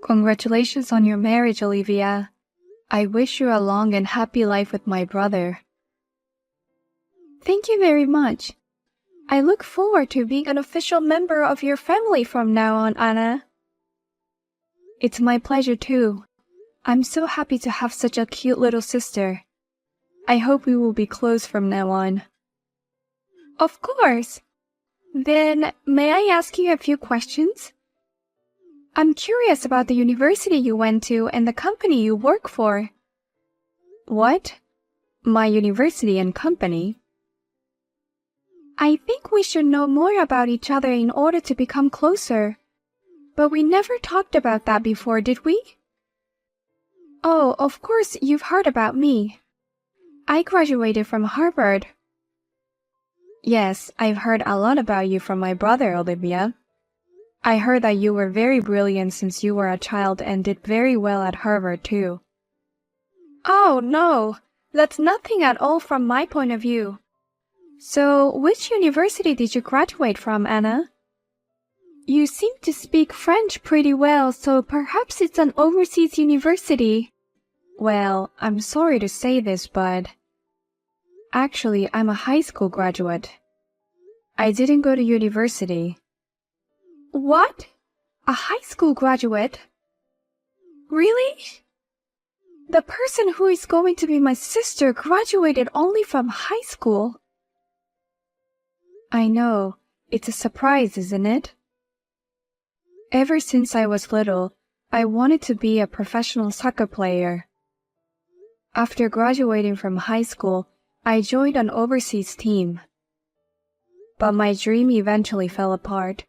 Congratulations on your marriage, Olivia. I wish you a long and happy life with my brother. Thank you very much. I look forward to being an official member of your family from now on, Anna. It's my pleasure too. I'm so happy to have such a cute little sister. I hope we will be close from now on. Of course. Then, may I ask you a few questions? I'm curious about the university you went to and the company you work for. What? My university and company? I think we should know more about each other in order to become closer. But we never talked about that before, did we? Oh, of course you've heard about me. I graduated from Harvard. Yes, I've heard a lot about you from my brother, Olivia. I heard that you were very brilliant since you were a child and did very well at Harvard too. Oh, no, that's nothing at all from my point of view. So, which university did you graduate from, Anna? You seem to speak French pretty well, so perhaps it's an overseas university. Well, I'm sorry to say this, but actually, I'm a high school graduate. I didn't go to university. What? A high school graduate? Really? The person who is going to be my sister graduated only from high school. I know. It's a surprise, isn't it? Ever since I was little, I wanted to be a professional soccer player. After graduating from high school, I joined an overseas team. But my dream eventually fell apart,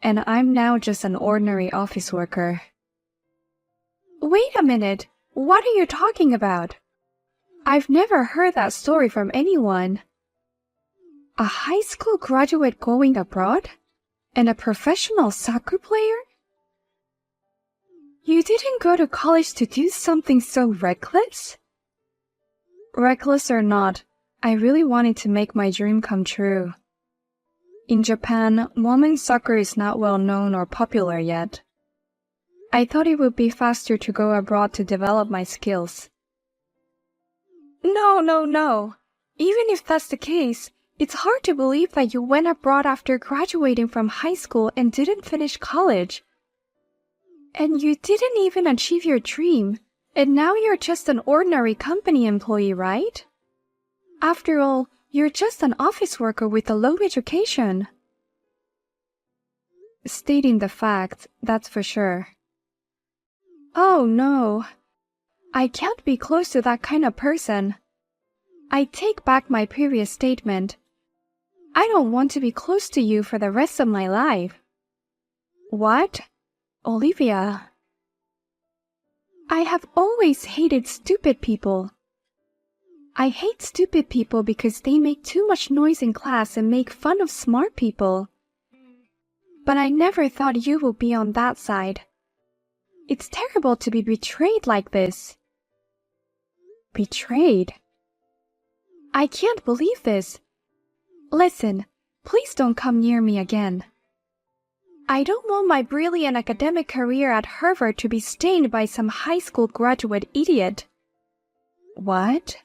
and I'm now just an ordinary office worker. Wait a minute, what are you talking about? I've never heard that story from anyone. A high school graduate going abroad? And a professional soccer player? You didn't go to college to do something so reckless? Reckless or not, I really wanted to make my dream come true. In Japan, women's soccer is not well known or popular yet. I thought it would be faster to go abroad to develop my skills. No. Even if that's the case, it's hard to believe that you went abroad after graduating from high school and didn't finish college. And you didn't even achieve your dream, and now you're just an ordinary company employee, right? After all, you're just an office worker with a low education. Stating the fact, that's for sure. Oh no. I can't be close to that kind of person. I take back my previous statement. I don't want to be close to you for the rest of my life. What? Olivia. I have always hated stupid people. I hate stupid people because they make too much noise in class and make fun of smart people. But I never thought you would be on that side. It's terrible to be betrayed like this. Betrayed? I can't believe this. Listen, please don't come near me again. I don't want my brilliant academic career at Harvard to be stained by some high school graduate idiot. What?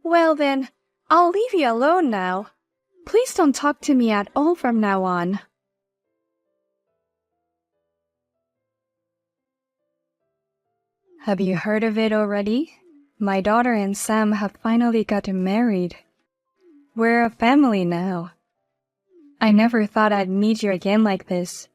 Well then, I'll leave you alone now. Please don't talk to me at all from now on. Have you heard of it already? My daughter and Sam have finally gotten married. We're a family now. I never thought I'd meet you again like this.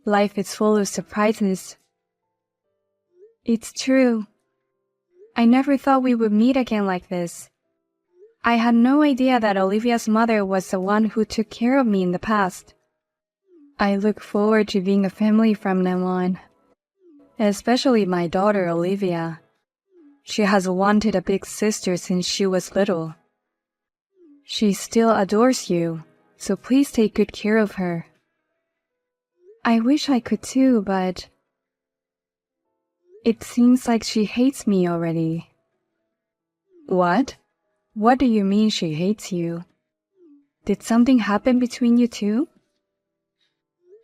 Life is full of surprises. It's true. I never thought we would meet again like this. I had no idea that Olivia's mother was the one who took care of me in the past. I look forward to being a family from now on. Especially my daughter, Olivia. She has wanted a big sister since she was little. She still adores you, so please take good care of her. I wish I could too, but it seems like she hates me already. What? What do you mean she hates you? Did something happen between you two?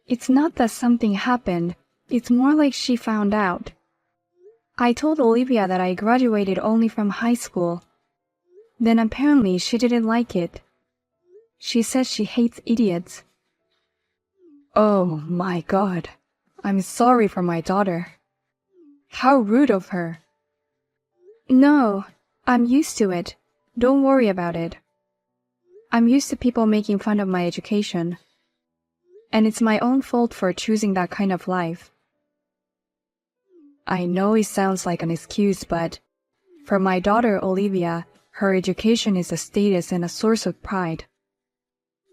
It's not that something happened, It's more like she found out. I told Olivia that I graduated only from high school. Then apparently she didn't like it. She says she hates idiots. Oh my God. I'm sorry for my daughter. How rude of her. No, I'm used to it. Don't worry about it. I'm used to people making fun of my education. And it's my own fault for choosing that kind of life. I know it sounds like an excuse, but for my daughter Olivia, her education is a status and a source of pride.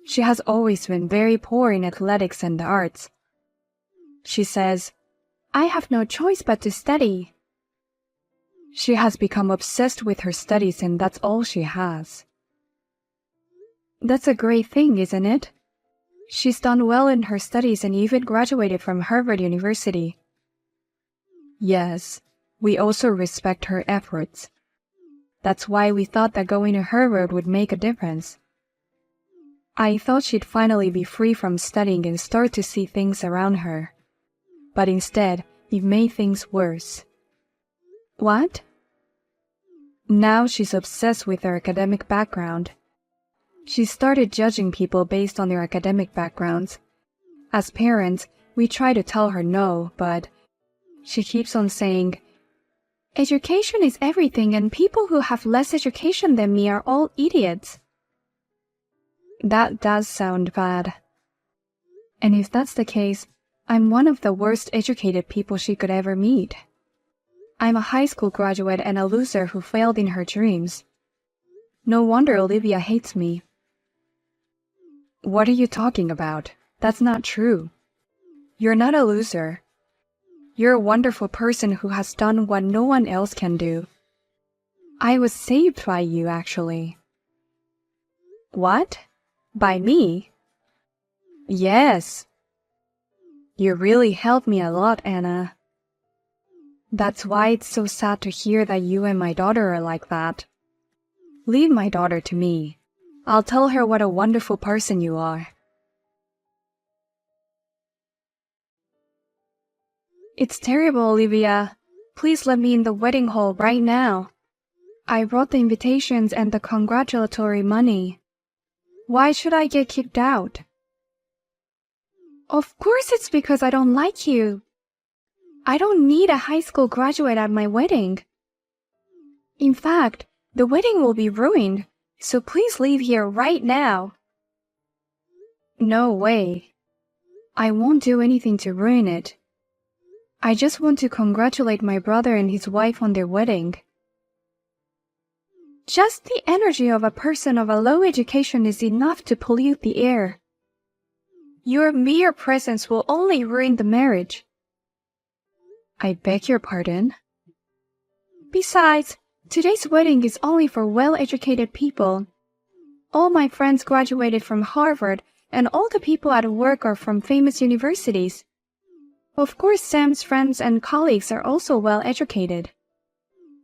She has always been very poor in athletics and the arts. She says, I have no choice but to study. She has become obsessed with her studies and that's all she has. That's a great thing, isn't it? She's done well in her studies and even graduated from Harvard University. Yes, we also respect her efforts. That's why we thought that going to Harvard would make a difference. I thought she'd finally be free from studying and start to see things around her. But instead, it made things worse. What? Now she's obsessed with her academic background. She started judging people based on their academic backgrounds. As parents, we try to tell her no, but she keeps on saying, education is everything and people who have less education than me are all idiots. That does sound bad. And if that's the case, I'm one of the worst educated people she could ever meet. I'm a high school graduate and a loser who failed in her dreams. No wonder Olivia hates me. What are you talking about? That's not true. You're not a loser. You're a wonderful person who has done what no one else can do. I was saved by you, actually. What? By me? Yes. You really helped me a lot, Anna. That's why it's so sad to hear that you and my daughter are like that. Leave my daughter to me. I'll tell her what a wonderful person you are. It's terrible, Olivia. Please let me in the wedding hall right now. I brought the invitations and the congratulatory money. Why should I get kicked out? Of course it's because I don't like you. I don't need a high school graduate at my wedding. In fact, the wedding will be ruined, so please leave here right now. No way. I won't do anything to ruin it. I just want to congratulate my brother and his wife on their wedding. Just the energy of a person of a low education is enough to pollute the air. Your mere presence will only ruin the marriage. I beg your pardon? Besides, today's wedding is only for well-educated people. All my friends graduated from Harvard, and all the people at work are from famous universities. Of course, Sam's friends and colleagues are also well-educated.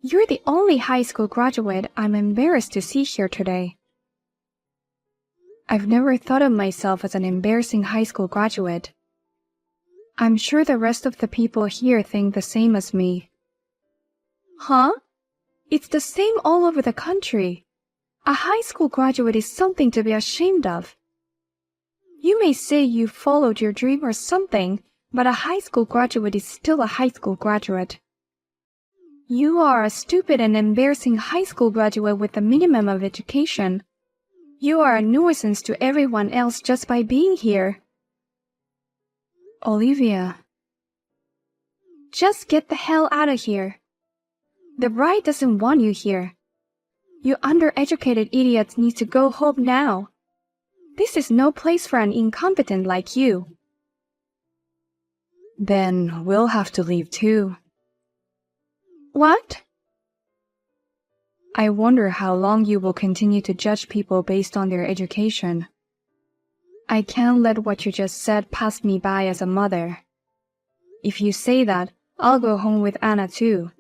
You're the only high school graduate I'm embarrassed to see here today. I've never thought of myself as an embarrassing high school graduate. I'm sure the rest of the people here think the same as me. Huh? It's the same all over the country. A high school graduate is something to be ashamed of. You may say you followed your dream or something, but a high school graduate is still a high school graduate. You are a stupid and embarrassing high school graduate with a minimum of education. You are a nuisance to everyone else just by being here. Olivia. Just get the hell out of here. The bride doesn't want you here. You undereducated idiots need to go home now. This is no place for an incompetent like you. Then we'll have to leave too. What? I wonder how long you will continue to judge people based on their education. I can't let what you just said pass me by as a mother. If you say that, I'll go home with Anna too.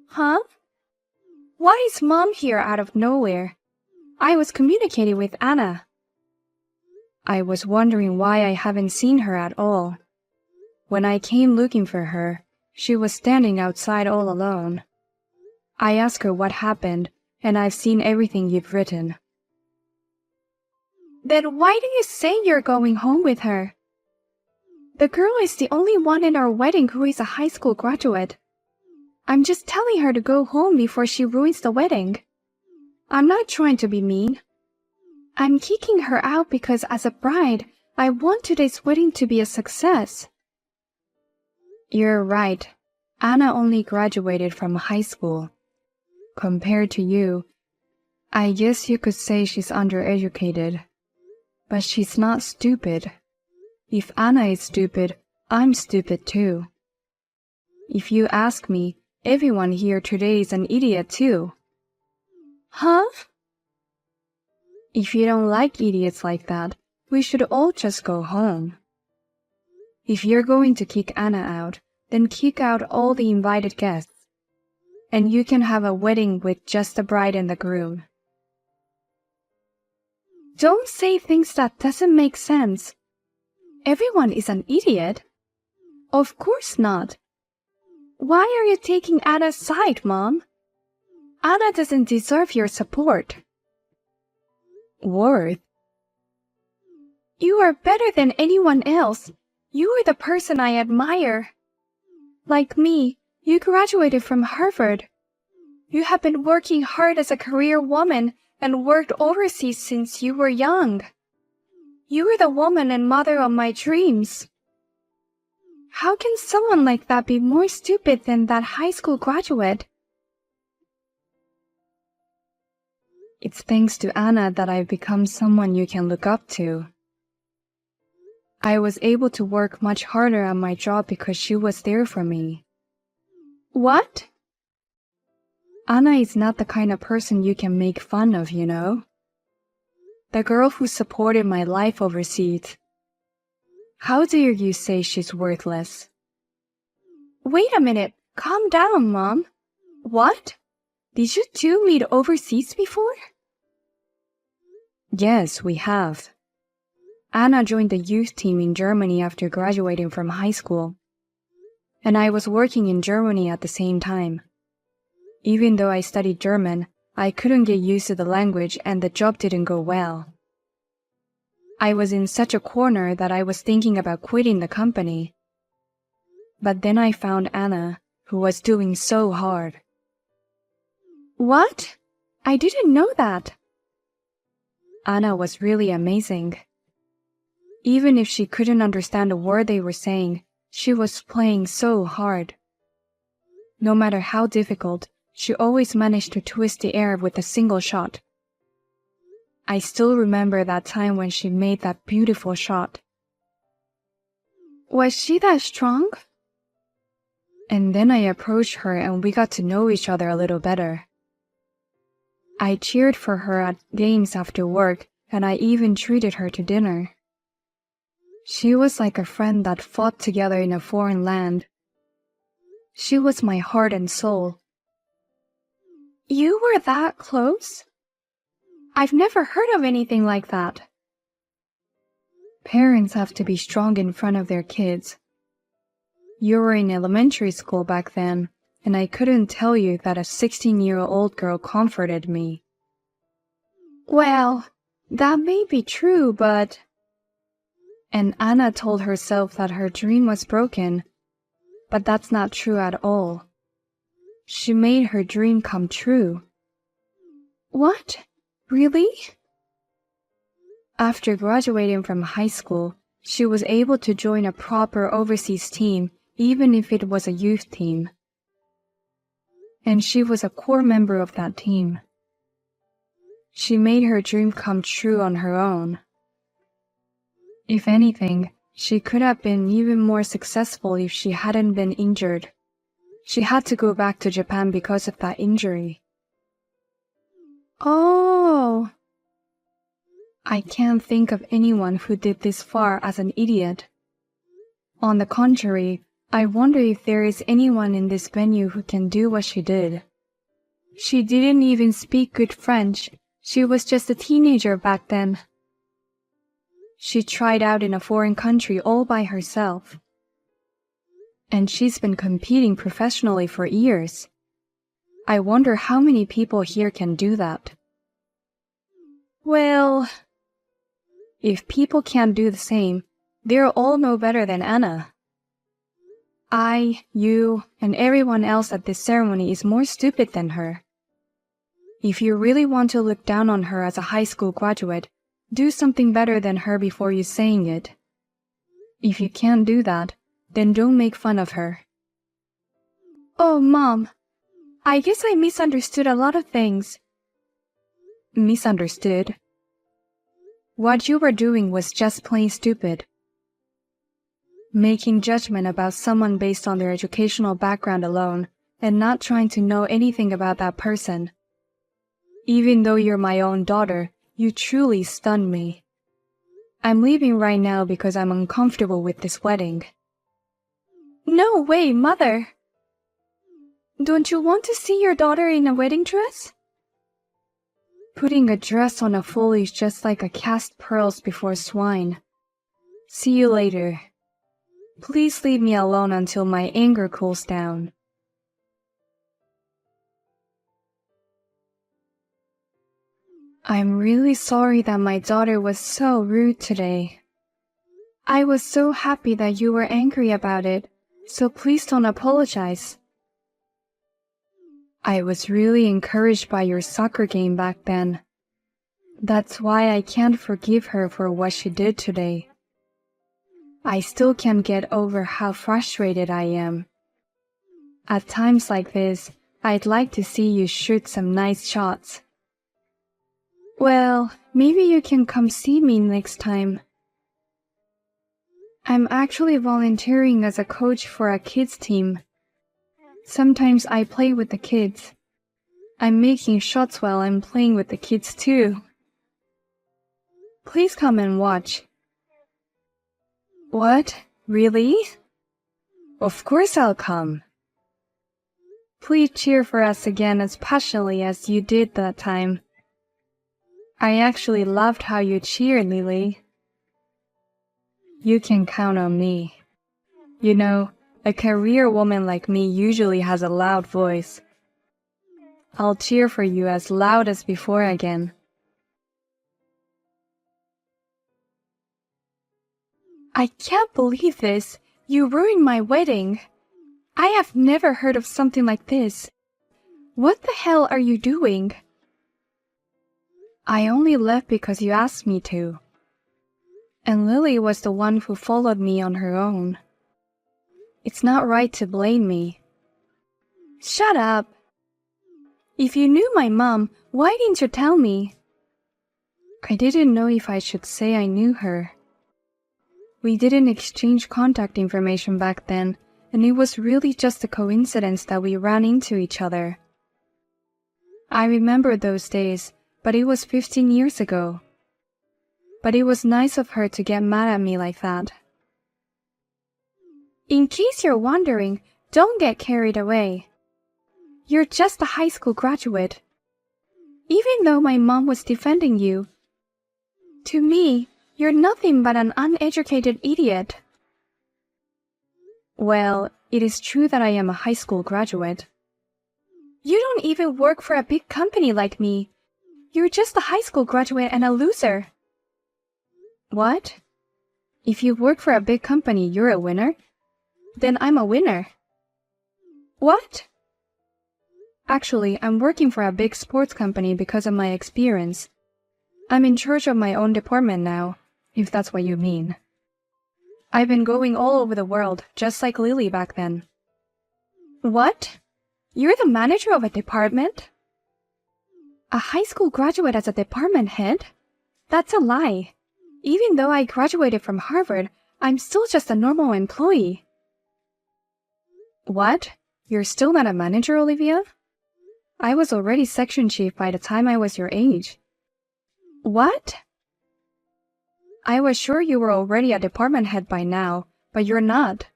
Huh? Why is Mom here out of nowhere? I was communicating with Anna. I was wondering why I haven't seen her at all. When I came looking for her, she was standing outside all alone. I asked her what happened, and I've seen everything you've written. Then why do you say you're going home with her? The girl is the only one in our wedding who is a high school graduate. I'm just telling her to go home before she ruins the wedding. I'm not trying to be mean. I'm kicking her out because as a bride, I want today's wedding to be a success. You're right. Anna only graduated from high school. Compared to you, I guess you could say she's undereducated. But she's not stupid. If Anna is stupid, I'm stupid too. If you ask me, everyone here today is an idiot too. Huh? If you don't like idiots like that, we should all just go home. If you're going to kick Anna out, then kick out all the invited guests. And you can have a wedding with just the bride and the groom. Don't say things that doesn't make sense. Everyone is an idiot. Of course not. Why are you taking Anna's side, Mom? Anna doesn't deserve your support. Worth? You are better than anyone else. You are the person I admire. Like me, you graduated from Harvard. You have been working hard as a career woman and worked overseas since you were young. You are the woman and mother of my dreams. How can someone like that be more stupid than that high school graduate? It's thanks to Anna that I've become someone you can look up to. I was able to work much harder at my job because she was there for me. What? Anna is not the kind of person you can make fun of, you know? The girl who supported my life overseas. How dare you say she's worthless? Wait a minute. Calm down, Mom. What? Did you two meet overseas before? Yes, we have. Anna joined the youth team in Germany after graduating from high school. And I was working in Germany at the same time. Even though I studied German, I couldn't get used to the language and the job didn't go well. I was in such a corner that I was thinking about quitting the company. But then I found Anna, who was doing so hard. What? I didn't know that. Anna was really amazing. Even if she couldn't understand a word they were saying, she was playing so hard. No matter how difficult, she always managed to twist the air with a single shot. I still remember that time when she made that beautiful shot. Was she that strong? And then I approached her and we got to know each other a little better. I cheered for her at games after work, and I even treated her to dinner. She was like a friend that fought together in a foreign land. She was my heart and soul. You were that close? I've never heard of anything like that. Parents have to be strong in front of their kids. You were in elementary school back then, and I couldn't tell you that a 16-year-old girl comforted me. Well, that may be true, but... And Anna told herself that her dream was broken, but that's not true at all. She made her dream come true. What? Really? After graduating from high school, she was able to join a proper overseas team, even if it was a youth team. And she was a core member of that team. She made her dream come true on her own. If anything, she could have been even more successful if she hadn't been injured. She had to go back to Japan because of that injury. Oh. I can't think of anyone who did this far as an idiot. On the contrary, I wonder if there is anyone in this venue who can do what she did. She didn't even speak good French. She was just a teenager back then. She tried out in a foreign country all by herself. And she's been competing professionally for years. I wonder how many people here can do that. Well, if people can't do the same, they're all no better than Anna. You, and everyone else at this ceremony is more stupid than her. If you really want to look down on her as a high school graduate, do something better than her before you saying it. If you can't do that, then don't make fun of her. Oh, Mom, I guess I misunderstood a lot of things. Misunderstood? What you were doing was just plain stupid. Making judgment about someone based on their educational background alone, and not trying to know anything about that person. Even though you're my own daughter, you truly stunned me. I'm leaving right now because I'm uncomfortable with this wedding. No way, Mother! Don't you want to see your daughter in a wedding dress? Putting a dress on a fool is just like a cast pearls before swine. See you later. Please leave me alone until my anger cools down. I'm really sorry that my daughter was so rude today. I was so happy that you were angry about it, so please don't apologize. I was really encouraged by your soccer game back then. That's why I can't forgive her for what she did today. I still can't get over how frustrated I am. At times like this, I'd like to see you shoot some nice shots. Well, maybe you can come see me next time. I'm actually volunteering as a coach for a kids team. Sometimes I play with the kids. I'm making shots while I'm playing with the kids too. Please come and watch. What? Really? Of course I'll come. Please cheer for us again as passionately as you did that time. I actually loved how you cheered, Lily. You can count on me. You know, a career woman like me usually has a loud voice. I'll cheer for you as loud as before again. I can't believe this. You ruined my wedding. I have never heard of something like this. What the hell are you doing? I only left because you asked me to. And Lily was the one who followed me on her own. It's not right to blame me. Shut up. If you knew my mom, why didn't you tell me? I didn't know if I should say I knew her. We didn't exchange contact information back then, and it was really just a coincidence that we ran into each other. I remember those days, but it was 15 years ago. But it was nice of her to get mad at me like that. In case you're wondering, don't get carried away. You're just a high school graduate. Even though my mom was defending you, to me, you're nothing but an uneducated idiot. Well, it is true that I am a high school graduate. You don't even work for a big company like me. You're just a high school graduate and a loser. What? If you work for a big company, you're a winner? Then I'm a winner. What? Actually, I'm working for a big sports company because of my experience. I'm in charge of my own department now, if that's what you mean. I've been going all over the world, just like Lily back then. What? You're the manager of a department? A high school graduate as a department head? That's a lie. Even though I graduated from Harvard, I'm still just a normal employee. What? You're still not a manager, Olivia? I was already section chief by the time I was your age. What? I was sure you were already a department head by now, but you're not.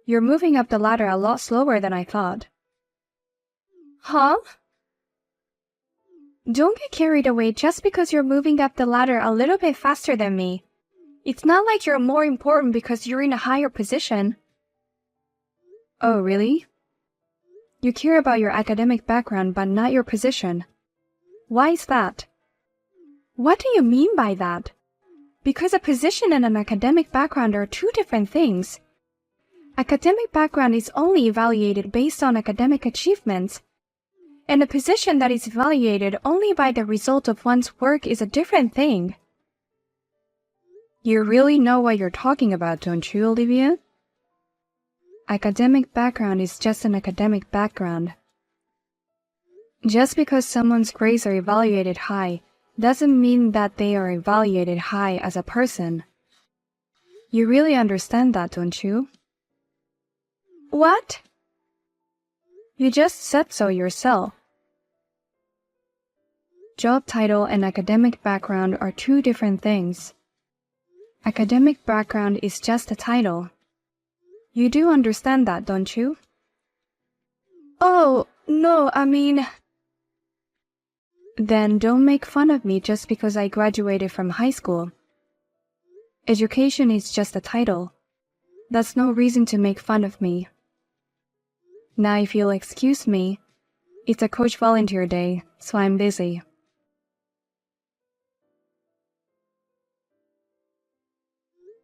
You're moving up the ladder a lot slower than I thought. Huh? Don't get carried away just because you're moving up the ladder a little bit faster than me. It's not like you're more important because you're in a higher position. Oh, really? You care about your academic background but not your position. Why is that? What do you mean by that? Because a position and an academic background are two different things. Academic background is only evaluated based on academic achievements, and a position that is evaluated only by the result of one's work is a different thing. You really know what you're talking about, don't you, Olivia? Academic background is just an academic background. Just because someone's grades are evaluated high doesn't mean that they are evaluated high as a person. You really understand that, don't you? What? You just said so yourself. Job title and academic background are two different things. Academic background is just a title. You do understand that, don't you? Oh, no, I mean... Then don't make fun of me just because I graduated from high school. Education is just a title. That's no reason to make fun of me. Now if you'll excuse me, it's a coach volunteer day, so I'm busy.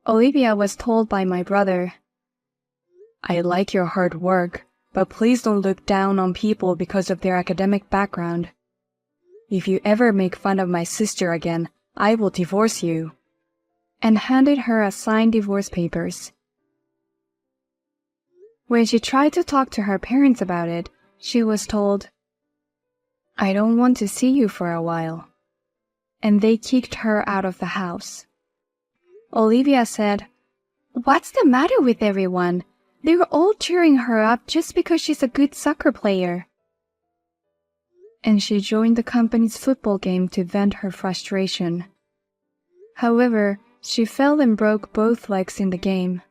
Olivia was told by my brother, I like your hard work, but please don't look down on people because of their academic background. If you ever make fun of my sister again, I will divorce you, and handed her a signed divorce papers. When she tried to talk to her parents about it, she was told, I don't want to see you for a while, and they kicked her out of the house. Olivia said, What's the matter with everyone? They're all cheering her up just because she's a good soccer player. And she joined the company's football game to vent her frustration. However, she fell and broke both legs in the game.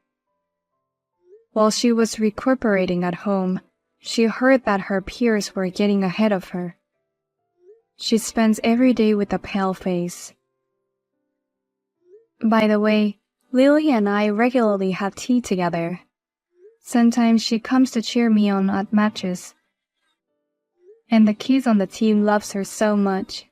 While she was recuperating at home, she heard that her peers were getting ahead of her. She spends every day with a pale face. By the way, Lily and I regularly have tea together. Sometimes she comes to cheer me on at matches. And the kids on the team loves her so much.